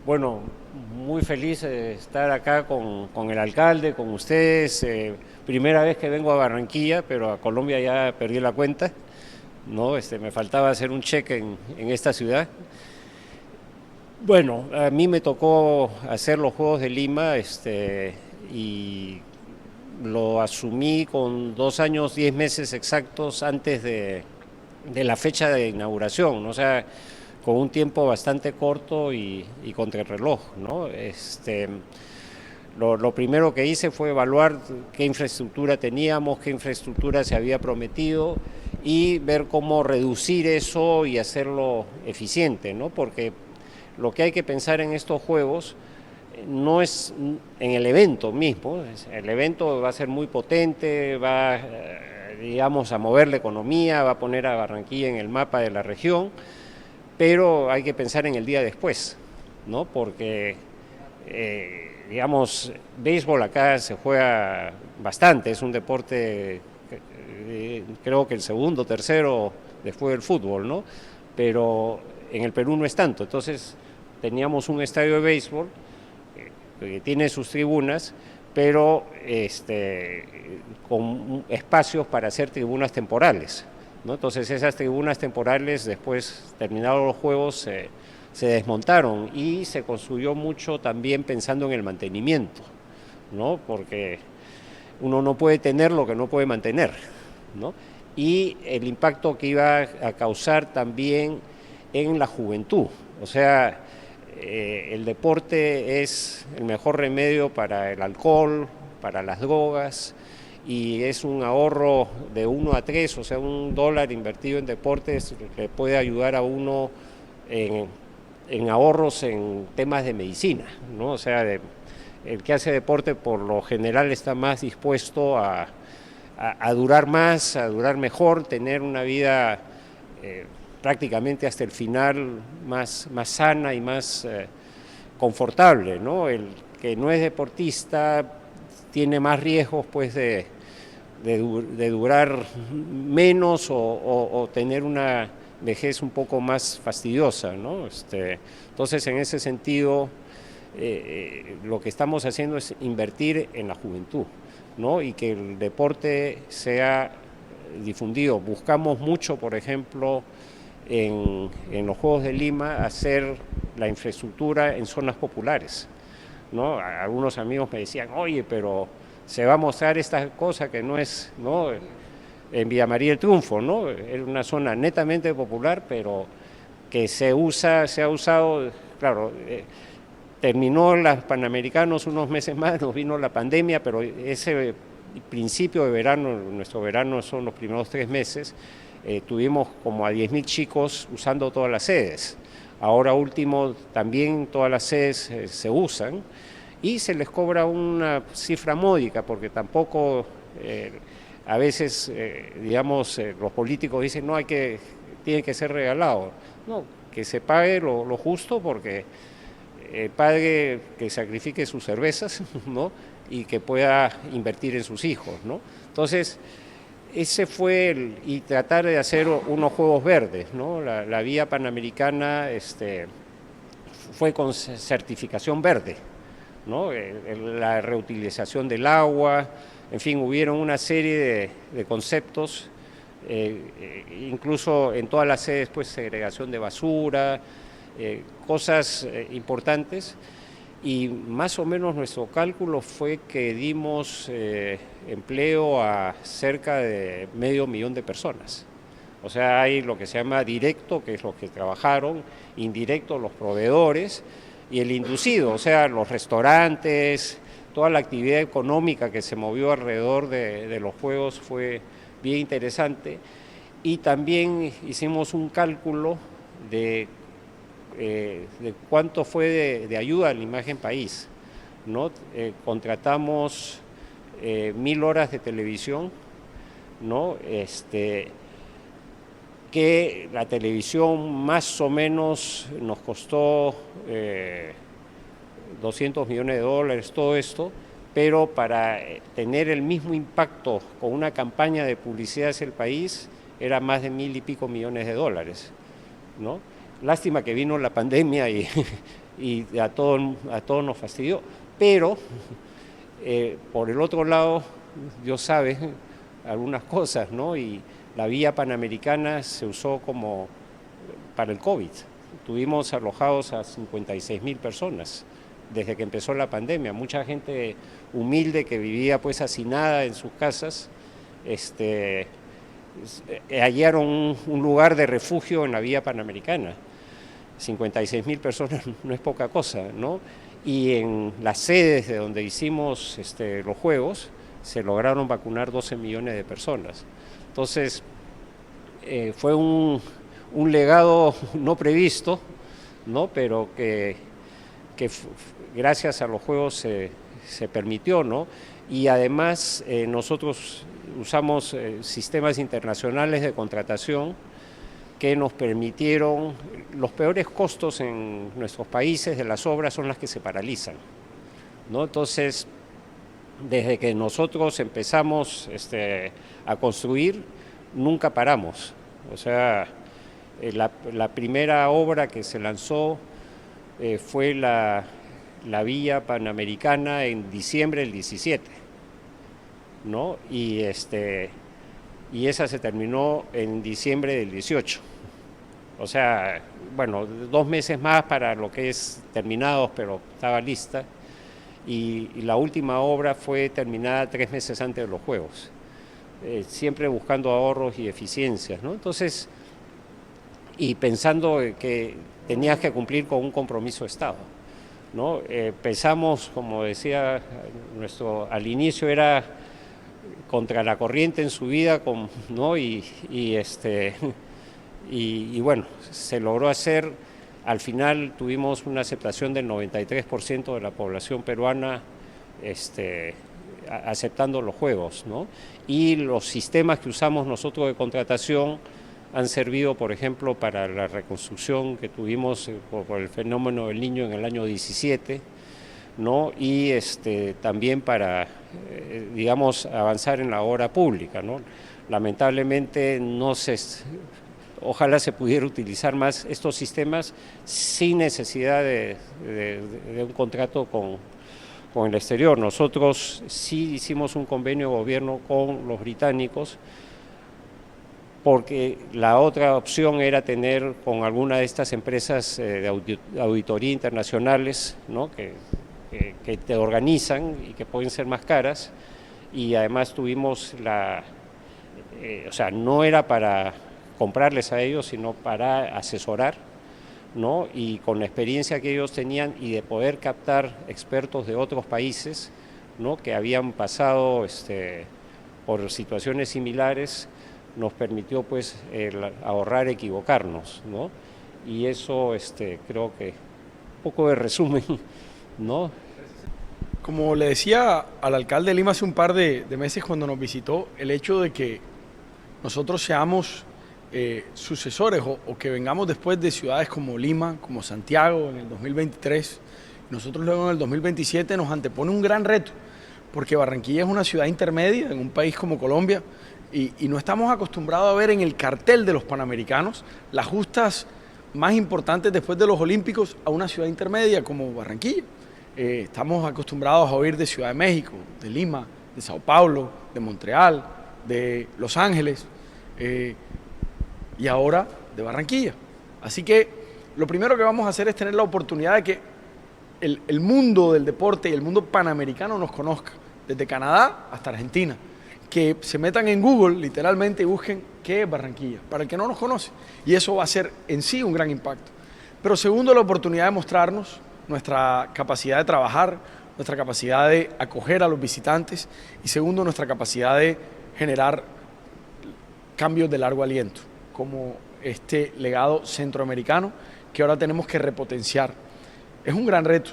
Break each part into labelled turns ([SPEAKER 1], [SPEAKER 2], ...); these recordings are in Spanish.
[SPEAKER 1] Bueno, muy feliz de estar acá con el alcalde, con ustedes. Primera vez que vengo a Barranquilla, pero a Colombia ya perdí la cuenta, ¿no? Me faltaba hacer un cheque en esta ciudad. Bueno, a mí me tocó hacer los Juegos de Lima, y lo asumí con 2 años, 10 meses exactos antes de la fecha de inauguración, ¿no? O sea, con un tiempo bastante corto y contra el reloj, ¿no? Lo primero que hice fue evaluar qué infraestructura teníamos, qué infraestructura se había prometido y ver cómo reducir eso y hacerlo eficiente, ¿no? Porque lo que hay que pensar en estos juegos no es en el evento mismo. El evento va a ser muy potente, va, digamos, a mover la economía, va a poner a Barranquilla en el mapa de la región, pero hay que pensar en el día después, ¿no? Porque, digamos, béisbol acá se juega bastante, es un deporte, creo que el segundo, tercero después del fútbol, ¿no? Pero en el Perú no es tanto. Entonces teníamos un estadio de béisbol que tiene sus tribunas, pero con espacios para hacer tribunas temporales, ¿no? Entonces esas tribunas temporales, después terminados los juegos, se desmontaron y se construyó mucho también pensando en el mantenimiento, ¿no? Porque uno no puede tener lo que no puede mantener, ¿no? Y el impacto que iba a causar también en la juventud. O sea, el deporte es el mejor remedio para el alcohol, para las drogas, y es un ahorro de 1 a 3, o sea, $1 invertido en deportes le puede ayudar a uno en ahorros en temas de medicina, ¿no? O sea, el que hace deporte por lo general está más dispuesto a durar más, a durar mejor, tener una vida prácticamente hasta el final más sana y más confortable, ¿no? El que no es deportista tiene más riesgos, pues, de durar menos o tener una vejez un poco más fastidiosa, ¿no? Entonces, en ese sentido, lo que estamos haciendo es invertir en la juventud, ¿no? Y que el deporte sea difundido. Buscamos mucho, por ejemplo, en los Juegos de Lima, hacer la infraestructura en zonas populares, ¿no? Algunos amigos me decían, oye, pero se va a mostrar esta cosa que no es, ¿no? En Villa María del Triunfo, ¿no? Es una zona netamente popular, pero que se ha usado, claro, terminó los Panamericanos unos meses más, nos vino la pandemia, pero ese principio de verano, nuestro verano son los primeros 3 meses, tuvimos como a 10.000 chicos usando todas las sedes. Ahora último, también todas las sedes se usan y se les cobra una cifra módica, porque tampoco a veces, digamos, los políticos dicen, no, tiene que ser regalado. No, que se pague lo justo, porque el padre que sacrifique sus cervezas, ¿no? Y que pueda invertir en sus hijos, ¿no? Entonces, ese fue y tratar de hacer unos juegos verdes, ¿no? La vía panamericana fue con certificación verde, ¿no? La reutilización del agua, en fin, hubieron una serie de conceptos, incluso en todas las sedes, pues, segregación de basura, cosas importantes. Y más o menos nuestro cálculo fue que dimos empleo a cerca de 500.000 de personas. O sea, hay lo que se llama directo, que es los que trabajaron, indirecto, los proveedores, y el inducido, o sea, los restaurantes, toda la actividad económica que se movió alrededor de los juegos fue bien interesante. Y también hicimos un cálculo de cuánto fue de ayuda a la imagen país, ¿no? Contratamos 1.000 horas de televisión, ¿no? Que la televisión más o menos nos costó $200 millones, todo esto, pero para tener el mismo impacto con una campaña de publicidad hacia el país era más de 1.000 y pico millones de dólares, ¿no? Lástima que vino la pandemia y a todos nos fastidió, pero por el otro lado, Dios sabe algunas cosas, ¿no? Y la vía panamericana se usó como para el COVID. Tuvimos alojados a 56.000 personas desde que empezó la pandemia. Mucha gente humilde que vivía pues hacinada en sus casas, hallaron un lugar de refugio en la vía panamericana. 56.000 personas no es poca cosa, ¿no? Y en las sedes de donde hicimos los Juegos se lograron vacunar 12 millones de personas. Entonces, fue un legado no previsto, ¿no? Pero que gracias a los Juegos se permitió, ¿no? Y además nosotros usamos sistemas internacionales de contratación que nos permitieron, los peores costos en nuestros países de las obras son las que se paralizan, ¿no? Entonces, desde que nosotros empezamos a construir, nunca paramos. O sea, la primera obra que se lanzó fue la vía panamericana en diciembre del 17, ¿no? Y esa se terminó en diciembre del 18. O sea, bueno, 2 meses más para lo que es terminados, pero estaba lista. Y la última obra fue terminada 3 meses antes de los Juegos, siempre buscando ahorros y eficiencias, ¿no? Entonces, y pensando que tenías que cumplir con un compromiso de Estado, ¿no? Pensamos, como decía, al inicio era contra la corriente en su vida, ¿no? Y bueno, se logró hacer. Al final tuvimos una aceptación del 93% de la población peruana aceptando los Juegos, ¿no? Y los sistemas que usamos nosotros de contratación han servido, por ejemplo, para la reconstrucción que tuvimos por el fenómeno del Niño en el año 17, ¿no? Y también para, digamos, avanzar en la obra pública, ¿no? Lamentablemente ojalá se pudiera utilizar más estos sistemas sin necesidad de un contrato con el exterior. Nosotros sí hicimos un convenio de gobierno con los británicos, porque la otra opción era tener con alguna de estas empresas de auditoría internacionales, ¿no? que te organizan y que pueden ser más caras, y además tuvimos o sea, no era para comprarles a ellos, sino para asesorar, ¿no? Y con la experiencia que ellos tenían y de poder captar expertos de otros países, ¿no? Que habían pasado por situaciones similares, nos permitió pues ahorrar equivocarnos, ¿no? Y eso creo que un poco de resumen, ¿no?
[SPEAKER 2] Como le decía al alcalde de Lima hace un par de meses cuando nos visitó, el hecho de que nosotros seamos sucesores o que vengamos después de ciudades como Lima, como Santiago en el 2023, nosotros luego en el 2027 nos antepone un gran reto, porque Barranquilla es una ciudad intermedia en un país como Colombia y no estamos acostumbrados a ver en el cartel de los Panamericanos las justas más importantes después de los Olímpicos a una ciudad intermedia como Barranquilla. Estamos acostumbrados a oír de Ciudad de México, de Lima, de Sao Paulo, de Montreal, de Los Ángeles y ahora de Barranquilla. Así que lo primero que vamos a hacer es tener la oportunidad de que el mundo del deporte y el mundo panamericano nos conozca, desde Canadá hasta Argentina, que se metan en Google literalmente y busquen qué es Barranquilla, para el que no nos conoce, y eso va a ser en sí un gran impacto. Pero segundo, la oportunidad de mostrarnos nuestra capacidad de trabajar, nuestra capacidad de acoger a los visitantes y segundo, nuestra capacidad de generar cambios de largo aliento, como este legado centroamericano que ahora tenemos que repotenciar. Es un gran reto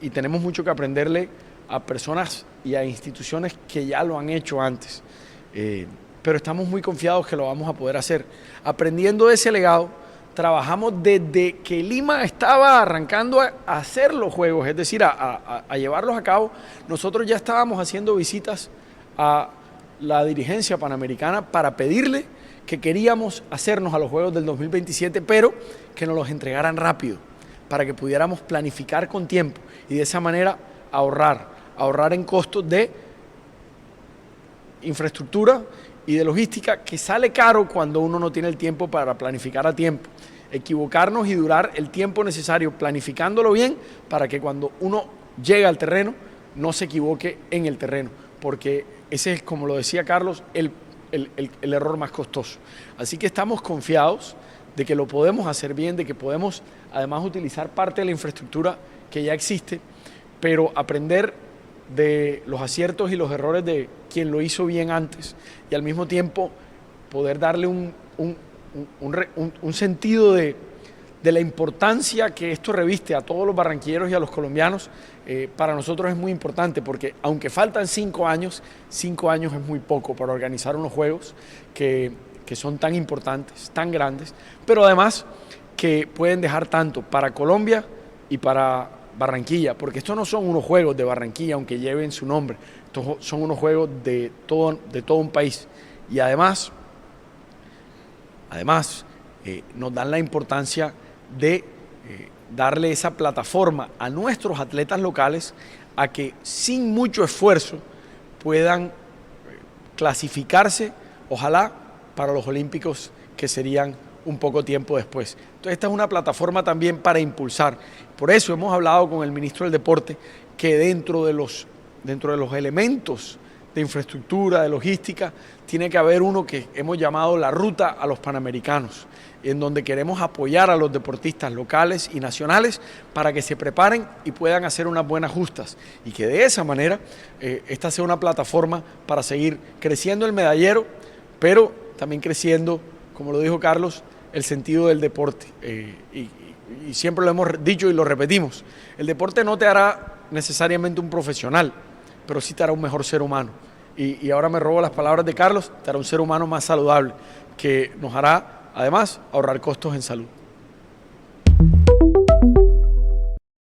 [SPEAKER 2] y tenemos mucho que aprenderle a personas y a instituciones que ya lo han hecho antes, pero estamos muy confiados que lo vamos a poder hacer. Aprendiendo de ese legado, trabajamos desde que Lima estaba arrancando a hacer los Juegos, es decir, a llevarlos a cabo. Nosotros ya estábamos haciendo visitas a la dirigencia panamericana para pedirle que queríamos hacernos a los Juegos del 2027, pero que nos los entregaran rápido, para que pudiéramos planificar con tiempo y de esa manera ahorrar en costos de infraestructura y de logística, que sale caro cuando uno no tiene el tiempo para planificar a tiempo. Equivocarnos y durar el tiempo necesario planificándolo bien para que cuando uno llega al terreno no se equivoque en el terreno, porque ese es, como lo decía Carlos, el error más costoso. Así que estamos confiados de que lo podemos hacer bien, de que podemos además utilizar parte de la infraestructura que ya existe, pero aprender de los aciertos y los errores de quien lo hizo bien antes y al mismo tiempo poder darle un sentido de la importancia que esto reviste a todos los barranquilleros y a los colombianos. Para nosotros es muy importante porque aunque faltan 5 años, 5 años es muy poco para organizar unos juegos que son tan importantes, tan grandes, pero además que pueden dejar tanto para Colombia y para Barranquilla, porque estos no son unos juegos de Barranquilla, aunque lleven su nombre, estos son unos juegos de todo un país. Y además nos dan la importancia de darle esa plataforma a nuestros atletas locales a que sin mucho esfuerzo puedan clasificarse, ojalá, para los Olímpicos, que serían un poco tiempo después. Entonces esta es una plataforma también para impulsar. Por eso hemos hablado con el ministro del Deporte que dentro de los elementos de infraestructura, de logística, tiene que haber uno que hemos llamado la ruta a los Panamericanos, en donde queremos apoyar a los deportistas locales y nacionales para que se preparen y puedan hacer unas buenas justas y que de esa manera esta sea una plataforma para seguir creciendo el medallero, pero también creciendo, como lo dijo Carlos, el sentido del deporte. Y siempre lo hemos dicho y lo repetimos, el deporte no te hará necesariamente un profesional, pero sí te hará un mejor ser humano. Y ahora me robo las palabras de Carlos, te hará un ser humano más saludable, que nos hará, además, ahorrar costos en salud.